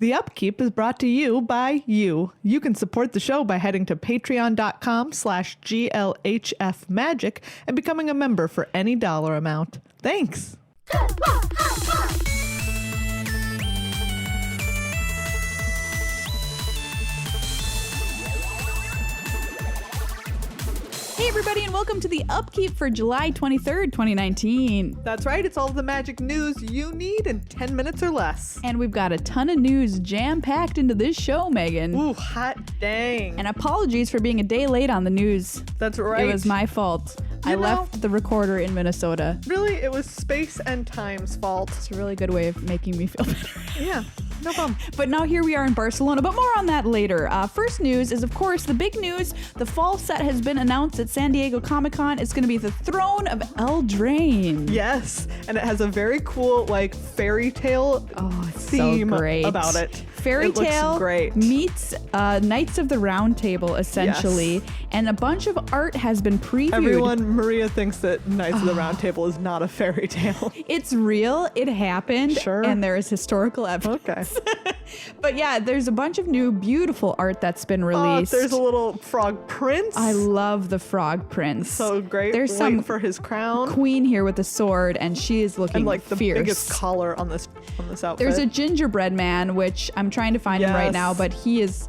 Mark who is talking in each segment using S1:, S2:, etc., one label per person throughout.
S1: The Upkeep is brought to you by you. You can support the show by heading to patreon.com/GLHFmagic and becoming a member for any dollar amount. Thanks.
S2: Hey everybody, and welcome to the Upkeep for July 23rd, 2019.
S1: That's right, it's all the magic news you need in 10 minutes or less.
S2: And we've got a ton of news jam-packed into this show, Megan.
S1: Ooh, hot dang.
S2: And apologies for being a day late on the news.
S1: That's right.
S2: It was my fault. I left the recorder in Minnesota.
S1: Really, it was space and time's fault.
S2: It's a really good way of making me feel better.
S1: Yeah. No problem.
S2: But now here we are in Barcelona, but more on that later. First news is, of course, the big news. The fall set has been announced at San Diego Comic-Con. It's going to be the Throne of Eldraine.
S1: Yes, and it has a very cool, like, fairy tale theme about it.
S2: Fairy tale
S1: great.
S2: meets Knights of the Round Table, essentially. Yes. And a bunch of art has been previewed.
S1: Maria thinks that Knights of the Round Table is not a fairy tale.
S2: It's real. It happened.
S1: Sure.
S2: And there is historical evidence.
S1: Okay.
S2: But yeah, there's a bunch of new beautiful art that's been released.
S1: There's a little frog prince.
S2: I love the frog prince.
S1: So great.
S2: There's
S1: waiting
S2: some
S1: for his crown.
S2: Queen here with a sword, and she is looking
S1: and like the
S2: fierce.
S1: biggest collar on this outfit.
S2: There's a gingerbread man, which I'm trying to find him right now, but he is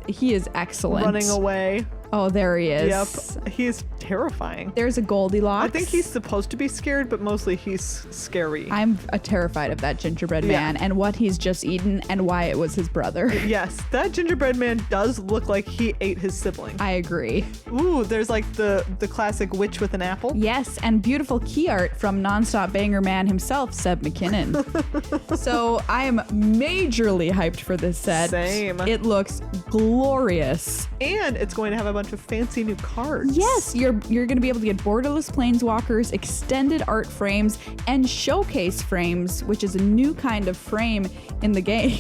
S2: excellent.
S1: Running away.
S2: Oh, there he is.
S1: Yep. He's terrifying.
S2: There's a Goldilocks.
S1: I think he's supposed to be scared, but mostly he's scary.
S2: I'm terrified of that gingerbread man and what he's just eaten and why it was his brother.
S1: Yes, that gingerbread man does look like he ate his sibling.
S2: I agree.
S1: Ooh, there's like the classic witch with an apple.
S2: Yes, and beautiful key art from Nonstop Banger Man himself, Seb McKinnon. So I am majorly hyped for this set.
S1: Same.
S2: It looks glorious.
S1: And it's going to have a bunch of fancy new cards.
S2: Yes, you're going to be able to get borderless planeswalkers, extended art frames, and showcase frames, which is a new kind of frame in the game.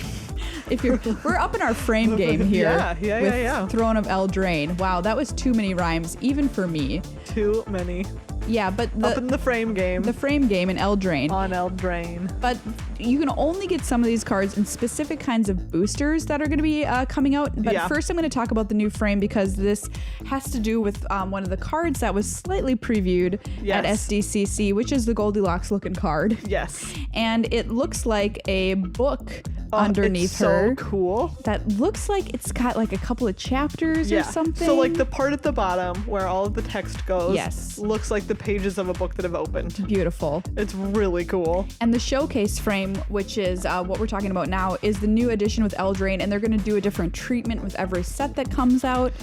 S2: We're up in our frame game here.
S1: Yeah.
S2: Throne of Eldraine. Wow, that was too many rhymes, even for me.
S1: Too many.
S2: Yeah, but
S1: up in the frame game.
S2: The frame game in Eldraine.
S1: On Eldraine.
S2: But you can only get some of these cards in specific kinds of boosters that are going to be coming out. But first I'm going to talk about the new frame because this has to do with one of the cards that was slightly previewed at SDCC, which is the Goldilocks looking card.
S1: Yes.
S2: And it looks like a book underneath her.
S1: So cool.
S2: That looks like it's got like a couple of chapters or something.
S1: So like the part at the bottom where all of the text goes looks like the pages of a book that have opened.
S2: Beautiful.
S1: It's really cool.
S2: And the showcase frame, which is what we're talking about now, is the new edition with Eldraine, and they're going to do a different treatment with every set that comes out.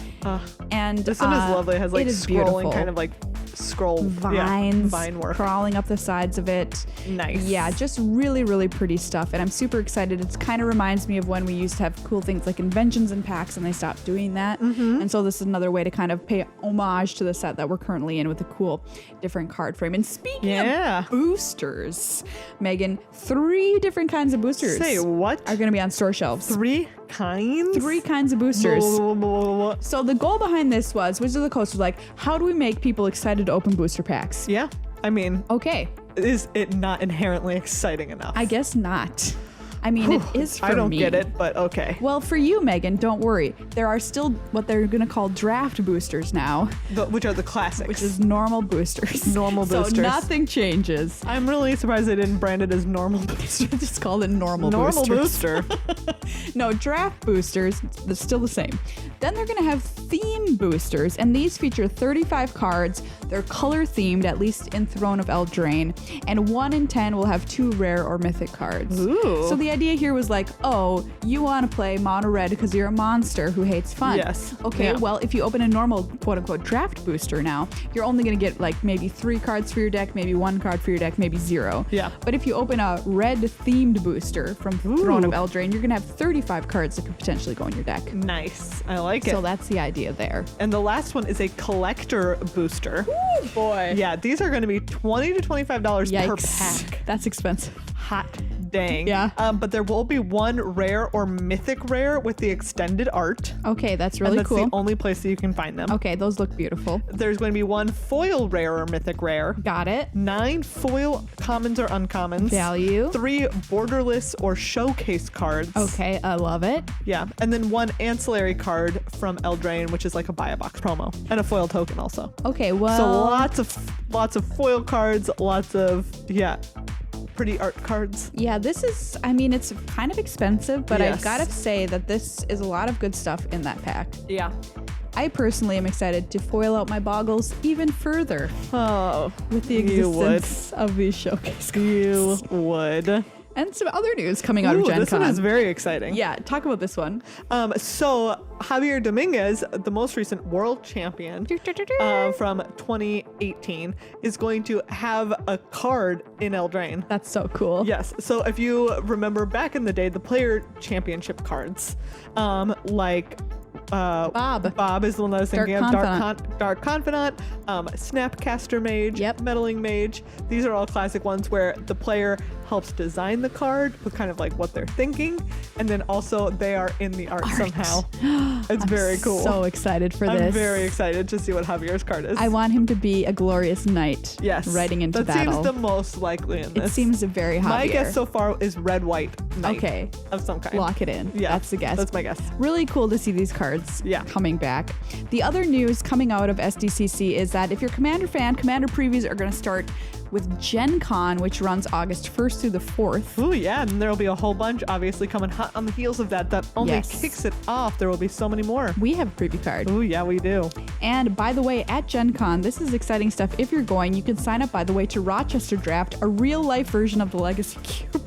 S2: And
S1: this one is lovely. It has like scrolling
S2: beautiful.
S1: kind of like scroll
S2: vines
S1: vine work
S2: crawling up the sides of it.
S1: Nice.
S2: Yeah, just really, really pretty stuff. And I'm super excited. It kind of reminds me of when we used to have cool things like inventions and packs, and they stopped doing that. And so this is another way to kind of pay homage to the set that we're currently in with a cool different card frame. And speaking of boosters, Megan, 3 different kinds of boosters.
S1: Say what?
S2: Are going to be on store shelves.
S1: 3 kinds?
S2: 3 kinds of boosters.
S1: Blah, blah, blah.
S2: So the goal behind this was, Wizards of the Coast was like, how do we make people excited to open booster packs?
S1: Yeah, I mean,
S2: okay.
S1: Is it not inherently exciting enough?
S2: I guess not. I mean, it is for me.
S1: I don't get it, but okay.
S2: Well, for you, Megan, don't worry. There are still what they're going to call draft boosters now.
S1: Which are the classics.
S2: Which is normal boosters.
S1: Normal boosters.
S2: So nothing changes.
S1: I'm really surprised they didn't brand it as normal boosters.
S2: Just call it normal
S1: boosters.
S2: Normal booster. No, draft boosters, they're still the same. Then they're going to have theme boosters, and these feature 35 cards. They're color themed, at least in Throne of Eldraine, and 1 in 10 will have 2 rare or mythic cards.
S1: Ooh.
S2: So the idea here was like, oh, you want to play mono red because you're a monster who hates fun.
S1: Yes.
S2: Okay, well, if you open a normal quote unquote draft booster now, you're only going to get like maybe 3 cards for your deck, maybe 1 card for your deck, maybe 0.
S1: Yeah.
S2: But if you open a red themed booster from Throne of Eldraine, you're going to have 35 cards that could potentially go in your deck.
S1: Nice. I like it.
S2: So that's the idea there.
S1: And the last one is a collector booster.
S2: Ooh, boy.
S1: Yeah, these are going to be $20 to $25 per pack.
S2: That's expensive.
S1: Hot Dang.
S2: Yeah.
S1: But there will be one rare or mythic rare with the extended art.
S2: Okay, that's really
S1: And that's
S2: cool.
S1: the only place that you can find them.
S2: Okay, those look beautiful.
S1: There's going to be one foil rare or mythic rare.
S2: Got it.
S1: 9 foil commons or uncommons.
S2: Value.
S1: 3 borderless or showcase cards.
S2: Okay, I love it.
S1: Yeah. And then 1 ancillary card from Eldraine, which is like a buy a box promo. And a foil token also.
S2: Okay, well.
S1: So lots of foil cards, lots of, pretty art cards.
S2: Yeah, this is, I mean, it's kind of expensive, but
S1: Yes.
S2: I gotta say that this is a lot of good stuff in that pack.
S1: Yeah.
S2: I personally am excited to foil out my boggles even further
S1: Oh,
S2: with the
S1: you would.
S2: existence of these showcase cards.
S1: You would.
S2: And some other news coming out of Gen
S1: This
S2: Con.
S1: one is very exciting.
S2: Yeah, talk about this one.
S1: So Javier Dominguez, the most recent world champion from 2018, is going to have a card in Eldraine.
S2: That's so cool.
S1: Yes. So if you remember back in the day, the player championship cards, Bob is the one that I was thinking of. Dark Confidant, Snapcaster Mage,
S2: Yep.
S1: Meddling Mage. These are all classic ones where the player helps design the card with kind of like what they're thinking, and then also they are in the art. Somehow. It's very cool.
S2: So excited for
S1: I'm
S2: this.
S1: very excited to see what Javier's card is.
S2: I want him to be a glorious knight.
S1: Yes.
S2: Riding into
S1: that
S2: battle.
S1: seems the most likely in this.
S2: It seems very Javier.
S1: My guess so far is red-white knight.
S2: Okay.
S1: Of some kind.
S2: Lock it in.
S1: Yeah.
S2: That's the guess.
S1: That's my guess.
S2: Really cool to see these cards coming back. The other news coming out of SDCC is that if you're a Commander fan, Commander previews are going to start with Gen Con, which runs August 1st through the 4th.
S1: Ooh, yeah, and there'll be a whole bunch obviously coming hot on the heels of that. That only
S2: Yes.
S1: kicks it off. There will be so many more.
S2: We have a preview card.
S1: Ooh, yeah, we do.
S2: And by the way, at Gen Con, this is exciting stuff. If you're going, you can sign up, by the way, to Rochester Draft, a real life version of the Legacy Cube.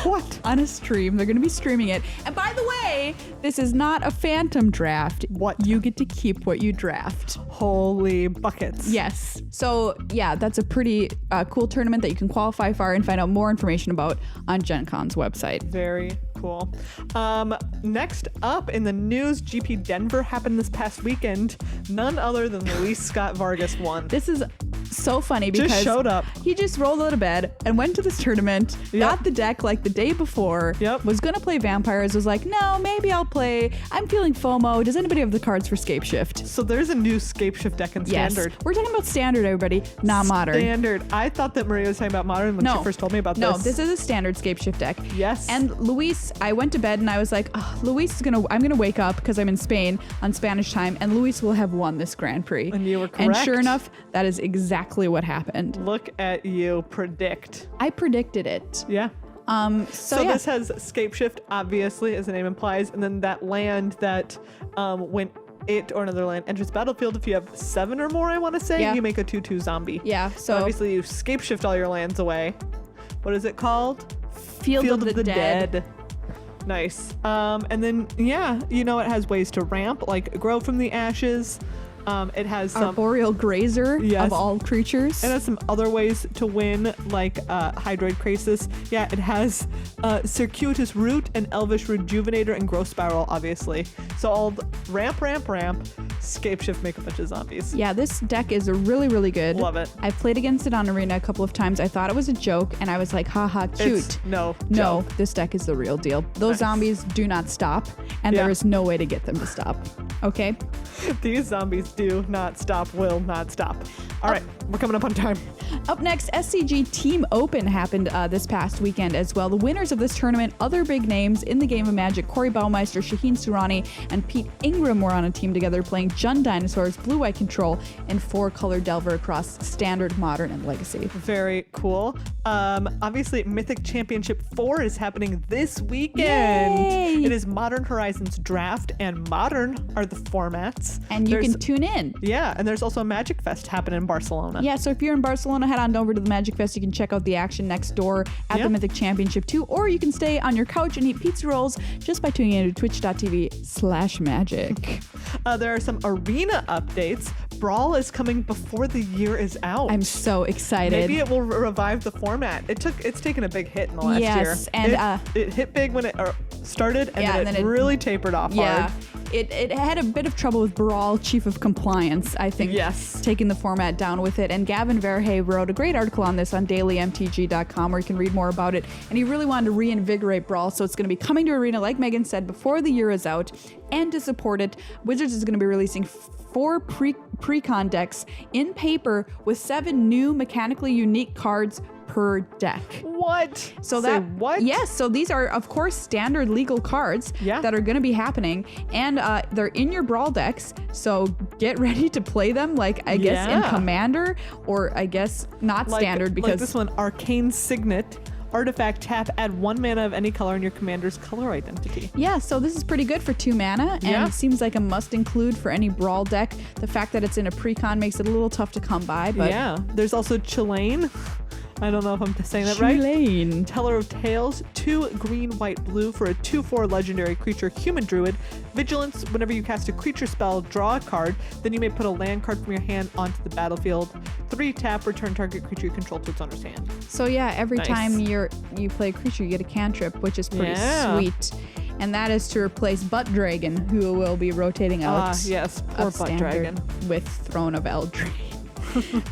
S1: What?
S2: On a stream. They're going to be streaming it. And by the way, this is not a phantom draft.
S1: What?
S2: You get to keep what you draft.
S1: Holy buckets.
S2: Yes. So yeah, that's a pretty cool tournament that you can qualify for and find out more information about on Gen Con's website.
S1: Very cool. Next up in the news, GP Denver happened this past weekend. None other than Luis Scott Vargas won.
S2: This is so funny because
S1: Just showed up.
S2: he just rolled out of bed and went to this tournament, got the deck like the day before, was gonna play vampires, was like, no, maybe I'll play, I'm feeling FOMO. Does anybody have the cards for Scape Shift?
S1: So there's a new Scape Shift deck in Standard.
S2: We're talking about Standard, everybody, not Modern.
S1: Standard. I thought that Maria was talking about Modern when she first told me about this.
S2: No, this is a Standard Scape Shift deck.
S1: Yes.
S2: And Luis, I went to bed and I was like, oh, I'm gonna wake up because I'm in Spain on Spanish time, and Luis will have won this Grand Prix.
S1: And you were correct.
S2: And sure enough, that is exactly what happened.
S1: Look at you predict.
S2: I predicted it.
S1: Yeah.
S2: So
S1: this has Scape Shift, obviously, as the name implies, and then that land that when it or another land enters battlefield, if you have 7 or more, I want to say, you make a 2/2 zombie.
S2: Yeah. So
S1: obviously you Scape Shift all your lands away. What is it called?
S2: Field of the Dead.
S1: Nice. And then it has ways to ramp, like grow from the ashes. It has some
S2: Arboreal Grazer of all creatures.
S1: It has some other ways to win, like Hydroid Krasis. Yeah, it has Circuitous Root and Elvish Rejuvenator and Growth Spiral, obviously. So all ramp, Scape Shift, make a bunch of zombies.
S2: Yeah, this deck is really, really good.
S1: Love it.
S2: I played against it on Arena a couple of times. I thought it was a joke, and I was like, haha, cute.
S1: No,
S2: this deck is the real deal. Those zombies do not stop, and there is no way to get them to stop. Okay?
S1: These zombies do not stop, will not stop. All right, we're coming up on time.
S2: Up next, SCG Team Open happened this past weekend as well. The winners of this tournament, other big names in the game of Magic, Corey Baumeister, Shaheen Surani, and Pete Ingram were on a team together playing Jund Dinosaurs, Blue-White Control, and 4-color Delver across Standard, Modern, and Legacy.
S1: Very cool. Obviously, Mythic Championship IV is happening this weekend.
S2: Yay!
S1: It is Modern Horizons Draft, and Modern are the formats.
S2: And you can tune in.
S1: Yeah, and there's also a Magic Fest happening in Barcelona.
S2: Yeah, so if you're in Barcelona, head on over to the Magic Fest. You can check out the action next door at the Mythic Championship 2, or you can stay on your couch and eat pizza rolls just by tuning in to twitch.tv/magic.
S1: There are some arena updates. Brawl is coming before the year is out.
S2: I'm so excited.
S1: Maybe it will revive the format. It's taken a big hit in the last year.
S2: Yes, and
S1: it hit big when it started, and then it really tapered off hard.
S2: it had a bit of trouble with Brawl Chief of Compliance, I think.
S1: Yes.
S2: Taking the format down with it. And Gavin Verhey wrote a great article on this on dailymtg.com where you can read more about it. And he really wanted to reinvigorate Brawl. So it's going to be coming to Arena, like Megan said, before the year is out. And to support it, Wizards is going to be releasing 4 pre-con decks in paper with 7 new mechanically unique cards per deck.
S1: What?
S2: So
S1: Say
S2: that
S1: what?
S2: Yes, so these are of course standard legal cards that are going to be happening, and they're in your Brawl decks. So get ready to play them, like I guess in Commander, or I guess not standard because
S1: like this one, Arcane Signet. Artifact, tap, add 1 mana of any color in your commander's color identity.
S2: Yeah, so this is pretty good for 2 mana, and it seems like a must include for any Brawl deck. The fact that it's in a pre-con makes it a little tough to come by, but
S1: yeah, there's also Chilane. I don't know if I'm saying that right.
S2: Chilane.
S1: Teller of Tales, 2 green, white, blue for a 2/4 legendary creature, human druid. Vigilance, whenever you cast a creature spell, draw a card, then you may put a land card from your hand onto the battlefield. 3 tap, return target creature you control to its owner's hand.
S2: So yeah, every time you play a creature, you get a cantrip, which is pretty sweet. And that is to replace Butt Dragon, who will be rotating out.
S1: Yes, poor Butt Dragon.
S2: With Throne of Eldraine.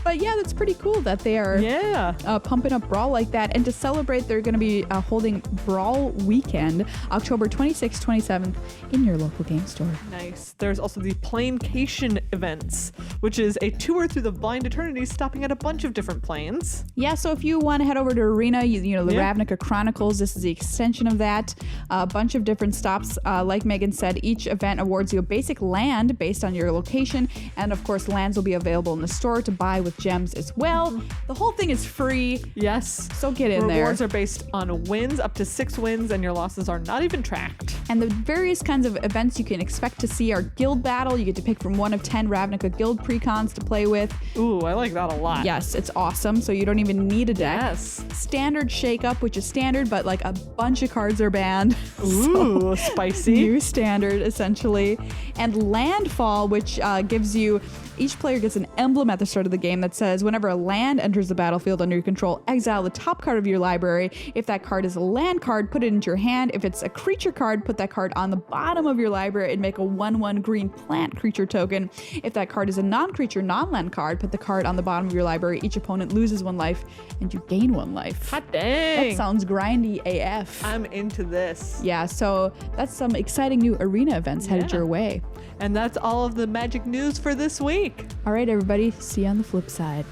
S2: But yeah, that's pretty cool that they are pumping up Brawl like that. And to celebrate, they're going to be holding Brawl Weekend, October 26th, 27th in your local game store.
S1: Nice. There's also the Planecation events, which is a tour through the Blind Eternities, stopping at a bunch of different planes.
S2: Yeah, so if you want to head over to Arena, you know, the Ravnica Chronicles, this is the extension of that. A bunch of different stops. Like Megan said, each event awards you a basic land based on your location. And of course, lands will be available in the store to buy with gems as well. The whole thing is free.
S1: Yes.
S2: So get in there.
S1: Rewards are based on wins, up to 6 wins, and your losses are not even tracked.
S2: And the various kinds of events you can expect to see are Guild Battle. You get to pick from 1 of 10 Ravnica Guild precons to play with.
S1: Ooh, I like that a lot.
S2: Yes, it's awesome. So you don't even need a deck.
S1: Yes.
S2: Standard Shake Up, which is standard, but like a bunch of cards are banned.
S1: Ooh, spicy.
S2: New standard, essentially. And Landfall, which gives you, each player gets an emblem at the start of the game that says, whenever a land enters the battlefield under your control, exile the top card of your library. If that card is a land card, put it into your hand. If it's a creature card, put that card on the bottom of your library and make a 1/1 green plant creature token. If that card is a non-creature, non-land card, put the card on the bottom of your library. Each opponent loses 1 life and you gain 1 life.
S1: Hot dang.
S2: That sounds grindy AF.
S1: I'm into this.
S2: Yeah, so that's some exciting new Arena events headed your way.
S1: And that's all of the Magic news for this week.
S2: All right, everybody. See you on the flip side.